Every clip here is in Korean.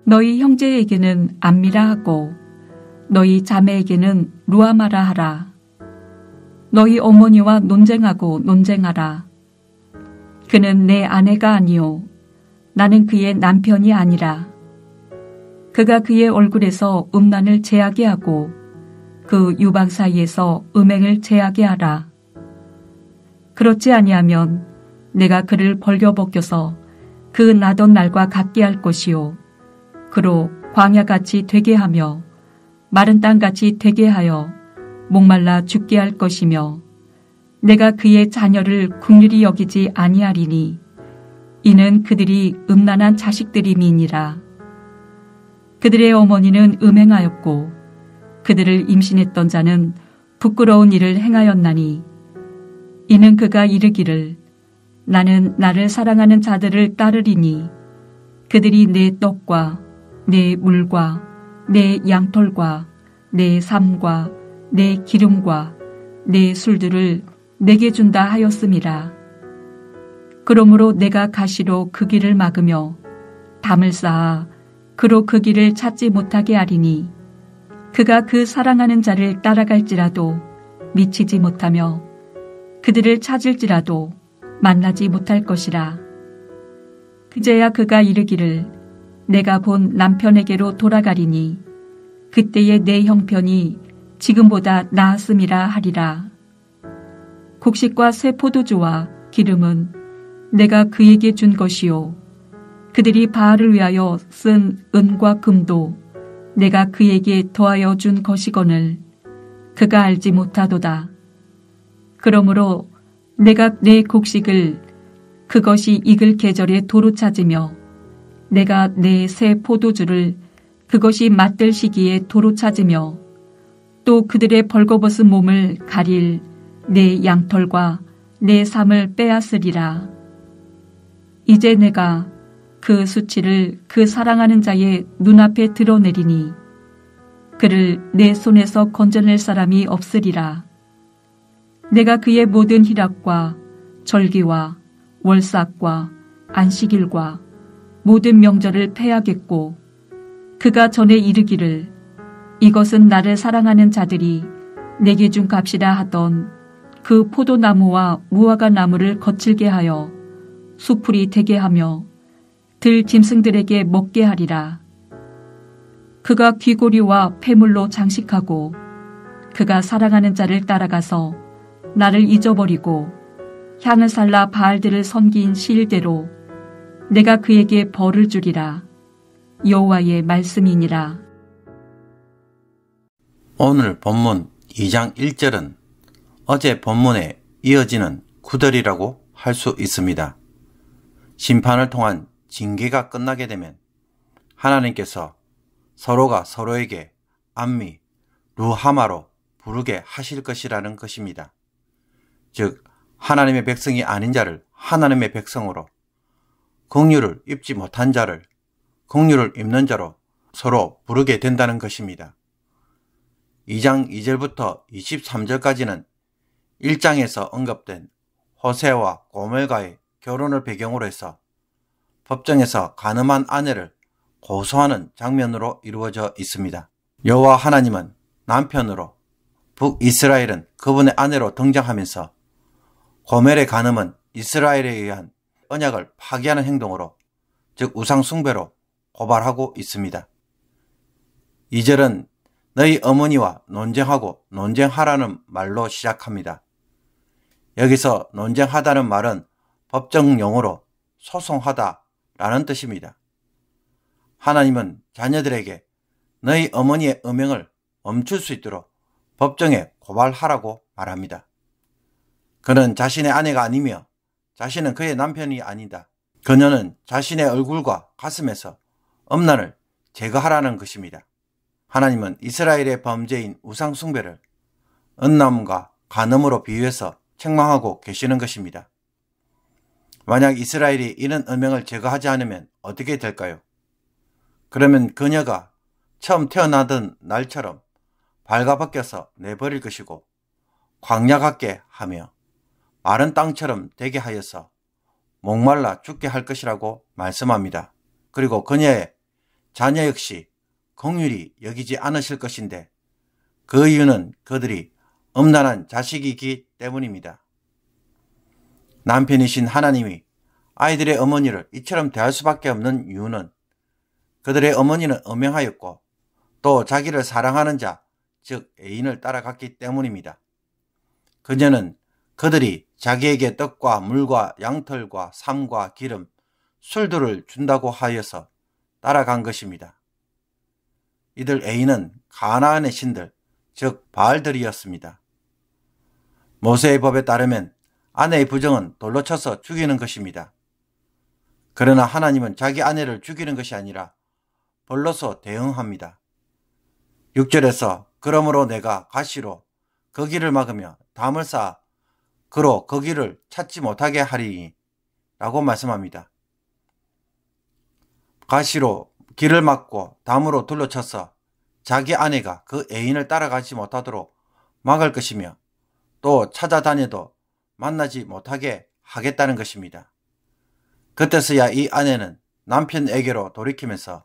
너희 형제에게는 암미라 하고 너희 자매에게는 루아마라 하라. 너희 어머니와 논쟁하고 논쟁하라. 그는 내 아내가 아니요 나는 그의 남편이 아니라. 그가 그의 얼굴에서 음란을 제하게 하고 그 유방 사이에서 음행을 제하게 하라. 그렇지 아니하면 내가 그를 벌겨벗겨서 그 나던 날과 같게 할 것이요 그로 광야같이 되게 하며 마른 땅같이 되게 하여 목말라 죽게 할 것이며 내가 그의 자녀를 긍휼히 여기지 아니하리니 이는 그들이 음란한 자식들임이니라. 그들의 어머니는 음행하였고 그들을 임신했던 자는 부끄러운 일을 행하였나니 이는 그가 이르기를 나는 나를 사랑하는 자들을 따르리니 그들이 내 떡과 내 물과 내 양털과 내 삶과 내 기름과 내 술들을 내게 준다 하였음이라. 그러므로 내가 가시로 그 길을 막으며 담을 쌓아 그로 그 길을 찾지 못하게 하리니 그가 그 사랑하는 자를 따라갈지라도 미치지 못하며 그들을 찾을지라도 만나지 못할 것이라. 그제야 그가 이르기를 내가 본 남편에게로 돌아가리니 그때의 내 형편이 지금보다 나았음이라 하리라. 곡식과 새 포도주와 기름은 내가 그에게 준 것이요 그들이 바알을 위하여 쓴 은과 금도 내가 그에게 더하여 준 것이거늘 그가 알지 못하도다. 그러므로 내가 내 곡식을 그것이 익을 계절에 도로 찾으며 내가 내 새 포도주를 그것이 맛들 시기에 도로 찾으며 또 그들의 벌거벗은 몸을 가릴 내 양털과 내 삶을 빼앗으리라. 이제 내가 그 수치를 그 사랑하는 자의 눈앞에 드러내리니 그를 내 손에서 건져낼 사람이 없으리라. 내가 그의 모든 희락과 절기와 월삭과 안식일과 모든 명절을 패하겠고 그가 전에 이르기를 이것은 나를 사랑하는 자들이 내게 준 값이라 하던 그 포도나무와 무화과 나무를 거칠게 하여 수풀이 되게 하며 들 짐승들에게 먹게 하리라. 그가 귀고리와 폐물로 장식하고 그가 사랑하는 자를 따라가서 나를 잊어버리고 향을 살라 바알들을 섬긴 시일대로 내가 그에게 벌을 주리라. 여호와의 말씀이니라. 오늘 본문 2장 1절은 어제 본문에 이어지는 구절이라고 할 수 있습니다. 심판을 통한 징계가 끝나게 되면 하나님께서 서로가 서로에게 암미, 루하마로 부르게 하실 것이라는 것입니다. 즉 하나님의 백성이 아닌 자를 하나님의 백성으로, 긍휼을 입지 못한 자를 긍휼을 입는 자로 서로 부르게 된다는 것입니다. 2장 2절부터 23절까지는 1장에서 언급된 호세와 고멜과의 결혼을 배경으로 해서 법정에서 간음한 아내를 고소하는 장면으로 이루어져 있습니다. 여호와 하나님은 남편으로, 북이스라엘은 그분의 아내로 등장하면서 고멜의 간음은 이스라엘에 의한 언약을 파기하는 행동으로, 즉 우상 숭배로 고발하고 있습니다. 2절은 너희 어머니와 논쟁하고 논쟁하라는 말로 시작합니다. 여기서 논쟁하다는 말은 법정 용어로 소송하다라는 뜻입니다. 하나님은 자녀들에게 너희 어머니의 음행을 멈출 수 있도록 법정에 고발하라고 말합니다. 그는 자신의 아내가 아니며 자신은 그의 남편이 아니다. 그녀는 자신의 얼굴과 가슴에서 음란을 제거하라는 것입니다. 하나님은 이스라엘의 범죄인 우상 숭배를 음란과 간음으로 비유해서 책망하고 계시는 것입니다. 만약 이스라엘이 이런 음행을 제거하지 않으면 어떻게 될까요? 그러면 그녀가 처음 태어나던 날처럼 발가벗겨서 내버릴 것이고 광야 같게 하며 마른 땅처럼 되게 하여서 목말라 죽게 할 것이라고 말씀합니다. 그리고 그녀의 자녀 역시 긍휼히 여기지 않으실 것인데 그 이유는 그들이 음란한 자식이기 때문입니다. 남편이신 하나님이 아이들의 어머니를 이처럼 대할 수밖에 없는 이유는 그들의 어머니는 엄명하였고 또 자기를 사랑하는 자, 즉 애인을 따라갔기 때문입니다. 그녀는 그들이 자기에게 떡과 물과 양털과 삼과 기름, 술들을 준다고 하여서 따라간 것입니다. 이들 애인은 가나안의 신들, 즉 바알들이었습니다. 모세의 법에 따르면 아내의 부정은 돌로 쳐서 죽이는 것입니다. 그러나 하나님은 자기 아내를 죽이는 것이 아니라 벌로서 대응합니다. 6절에서 그러므로 내가 가시로 그 길을 막으며 담을 쌓아 그로 그 길을 찾지 못하게 하리니 라고 말씀합니다. 가시로 길을 막고 담으로 둘러쳐서 자기 아내가 그 애인을 따라가지 못하도록 막을 것이며 또 찾아다녀도 만나지 못하게 하겠다는 것입니다. 그때서야 이 아내는 남편에게로 돌이키면서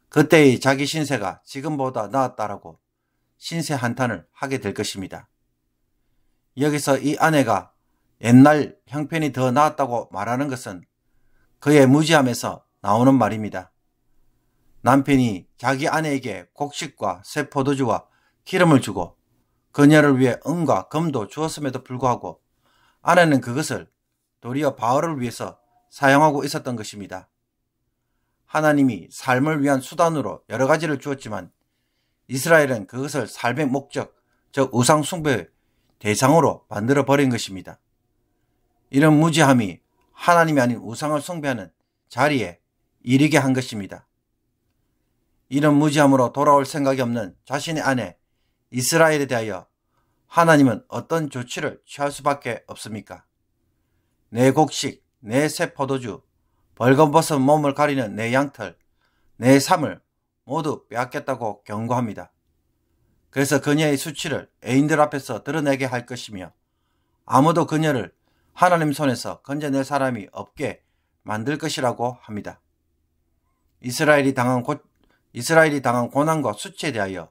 그때의 자기 신세가 지금보다 나았다라고 신세 한탄을 하게 될 것입니다. 여기서 이 아내가 옛날 형편이 더 나았다고 말하는 것은 그의 무지함에서 나오는 말입니다. 남편이 자기 아내에게 곡식과 새 포도주와 기름을 주고 그녀를 위해 은과 금도 주었음에도 불구하고 아내는 그것을 도리어 바알을 위해서 사용하고 있었던 것입니다. 하나님이 삶을 위한 수단으로 여러 가지를 주었지만 이스라엘은 그것을 삶의 목적, 즉 우상 숭배의 대상으로 만들어 버린 것입니다. 이런 무지함이 하나님이 아닌 우상을 숭배하는 자리에 이르게 한 것입니다. 이런 무지함으로 돌아올 생각이 없는 자신의 아내 이스라엘에 대하여 하나님은 어떤 조치를 취할 수밖에 없습니까? 내 곡식, 내 새 포도주, 벌거벗은 몸을 가리는 내 양털, 내 삶을 모두 빼앗겠다고 경고합니다. 그래서 그녀의 수치를 애인들 앞에서 드러내게 할 것이며 아무도 그녀를 하나님 손에서 건져낼 사람이 없게 만들 것이라고 합니다. 이스라엘이 당한 고난과 수치에 대하여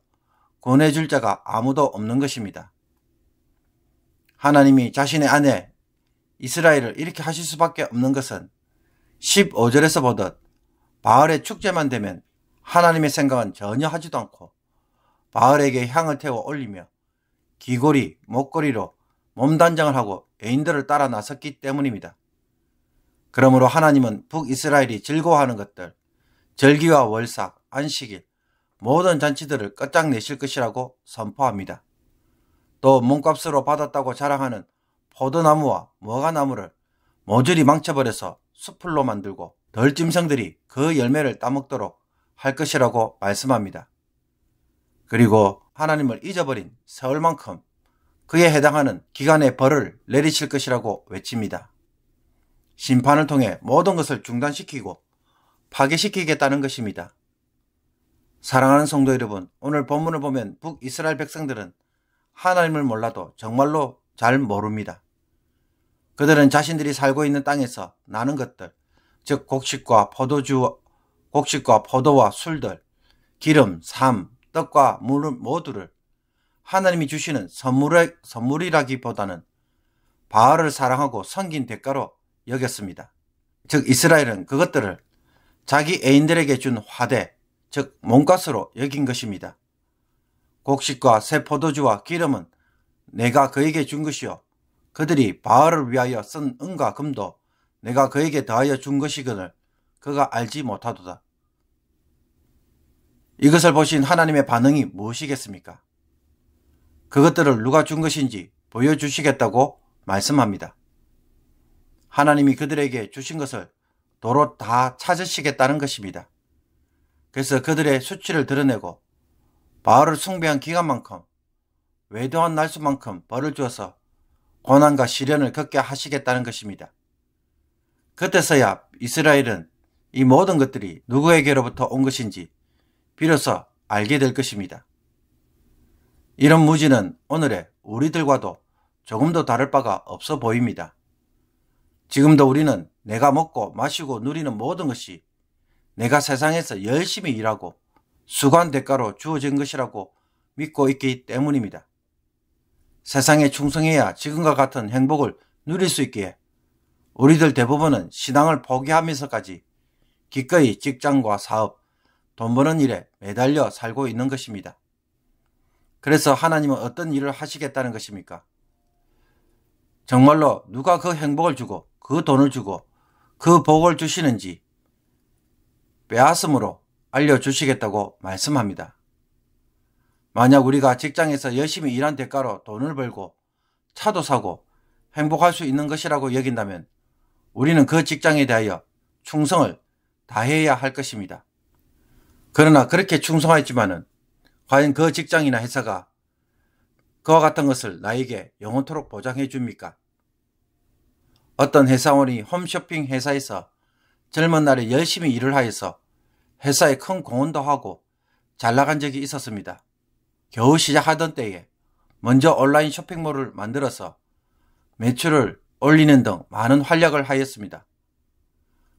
권해줄 자가 아무도 없는 것입니다. 하나님이 자신의 아내 이스라엘을 이렇게 하실 수밖에 없는 것은 15절에서 보듯 바알의 축제만 되면 하나님의 생각은 전혀 하지도 않고 바알에게 향을 태워 올리며 귀고리, 목걸이로 몸단장을 하고 애인들을 따라 나섰기 때문입니다. 그러므로 하나님은 북이스라엘이 즐거워하는 것들, 절기와 월삭, 안식일, 모든 잔치들을 끝장내실 것이라고 선포합니다. 또 몸값으로 받았다고 자랑하는 포도나무와 무화과나무를 모조리 망쳐버려서 수풀로 만들고 덜짐승들이 그 열매를 따먹도록 할 것이라고 말씀합니다. 그리고 하나님을 잊어버린 세월만큼 그에 해당하는 기간의 벌을 내리실 것이라고 외칩니다. 심판을 통해 모든 것을 중단시키고 파괴시키겠다는 것입니다. 사랑하는 성도 여러분, 오늘 본문을 보면 북이스라엘 백성들은 하나님을 몰라도 정말로 잘 모릅니다. 그들은 자신들이 살고 있는 땅에서 나는 것들, 즉 곡식과 포도와 술들, 기름, 삶, 떡과 물 모두를 하나님이 주시는 선물이라기보다는 바알을 사랑하고 섬긴 대가로 여겼습니다. 즉 이스라엘은 그것들을 자기 애인들에게 준 화대, 즉 몸값으로 여긴 것입니다. 곡식과 새 포도주와 기름은 내가 그에게 준 것이요 그들이 바알을 위하여 쓴 은과 금도 내가 그에게 더하여 준 것이거늘 그가 알지 못하도다. 이것을 보신 하나님의 반응이 무엇이겠습니까? 그것들을 누가 준 것인지 보여주시겠다고 말씀합니다. 하나님이 그들에게 주신 것을 도로 다 찾으시겠다는 것입니다. 그래서 그들의 수치를 드러내고 바알을 숭배한 기간만큼 외도한 날수만큼 벌을 주어서 고난과 시련을 겪게 하시겠다는 것입니다. 그때서야 이스라엘은 이 모든 것들이 누구에게로부터 온 것인지 비로소 알게 될 것입니다. 이런 무지는 오늘의 우리들과도 조금도 다를 바가 없어 보입니다. 지금도 우리는 내가 먹고 마시고 누리는 모든 것이 내가 세상에서 열심히 일하고 수고한 대가로 주어진 것이라고 믿고 있기 때문입니다. 세상에 충성해야 지금과 같은 행복을 누릴 수 있기에 우리들 대부분은 신앙을 포기하면서까지 기꺼이 직장과 사업, 돈 버는 일에 매달려 살고 있는 것입니다. 그래서 하나님은 어떤 일을 하시겠다는 것입니까? 정말로 누가 그 행복을 주고 그 돈을 주고 그 복을 주시는지 빼앗음으로 알려주시겠다고 말씀합니다. 만약 우리가 직장에서 열심히 일한 대가로 돈을 벌고 차도 사고 행복할 수 있는 것이라고 여긴다면 우리는 그 직장에 대하여 충성을 다해야 할 것입니다. 그러나 그렇게 충성하였지만은 과연 그 직장이나 회사가 그와 같은 것을 나에게 영원토록 보장해 줍니까? 어떤 회사원이 홈쇼핑 회사에서 젊은 날에 열심히 일을 하여서 회사에 큰 공헌도 하고 잘 나간 적이 있었습니다. 겨우 시작하던 때에 먼저 온라인 쇼핑몰을 만들어서 매출을 올리는 등 많은 활약을 하였습니다.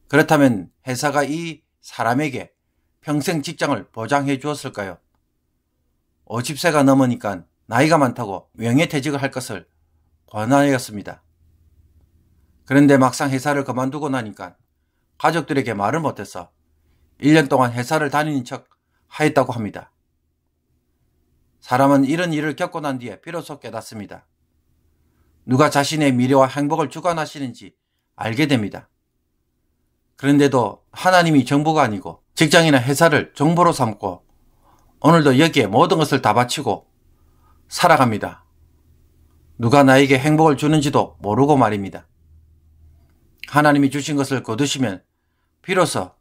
그렇다면 회사가 이 사람에게 평생 직장을 보장해 주었을까요? 50세가 넘으니까 나이가 많다고 명예퇴직을 할 것을 권하였습니다. 그런데 막상 회사를 그만두고 나니까 가족들에게 말을 못해서 1년 동안 회사를 다니는 척 하였다고 합니다. 사람은 이런 일을 겪고 난 뒤에 비로소 깨닫습니다. 누가 자신의 미래와 행복을 주관하시는지 알게 됩니다. 그런데도 하나님이 정보가 아니고 직장이나 회사를 정보로 삼고 오늘도 여기에 모든 것을 다 바치고 살아갑니다. 누가 나에게 행복을 주는지도 모르고 말입니다. 하나님이 주신 것을 거두시면 비로소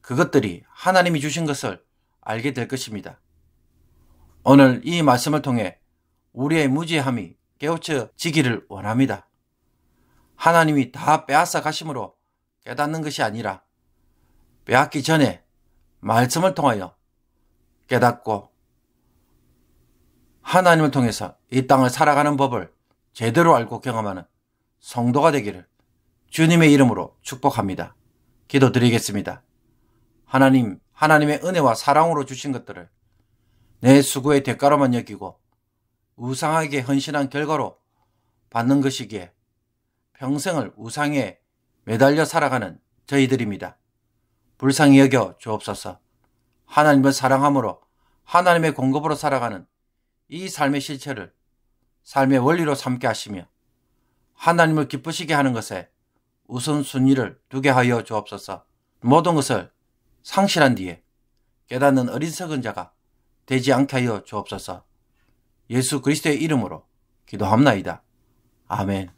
그것들이 하나님이 주신 것을 알게 될 것입니다. 오늘 이 말씀을 통해 우리의 무지함이 깨우쳐지기를 원합니다. 하나님이 다 빼앗아 가심으로 깨닫는 것이 아니라 빼앗기 전에 말씀을 통하여 깨닫고 하나님을 통해서 이 땅을 살아가는 법을 제대로 알고 경험하는 성도가 되기를 주님의 이름으로 축복합니다. 기도드리겠습니다. 하나님, 하나님의 은혜와 사랑으로 주신 것들을 내 수고의 대가로만 여기고 우상에게 헌신한 결과로 받는 것이기에 평생을 우상에 매달려 살아가는 저희들입니다. 불쌍히 여겨 주옵소서. 하나님을 사랑함으로 하나님의 공급으로 살아가는 이 삶의 실체를 삶의 원리로 삼게 하시며 하나님을 기쁘시게 하는 것에 우선순위를 두게 하여 주옵소서. 모든 것을 상실한 뒤에 깨닫는 어리석은 자가 되지 않게 하여 주옵소서. 예수 그리스도의 이름으로 기도합나이다. 아멘.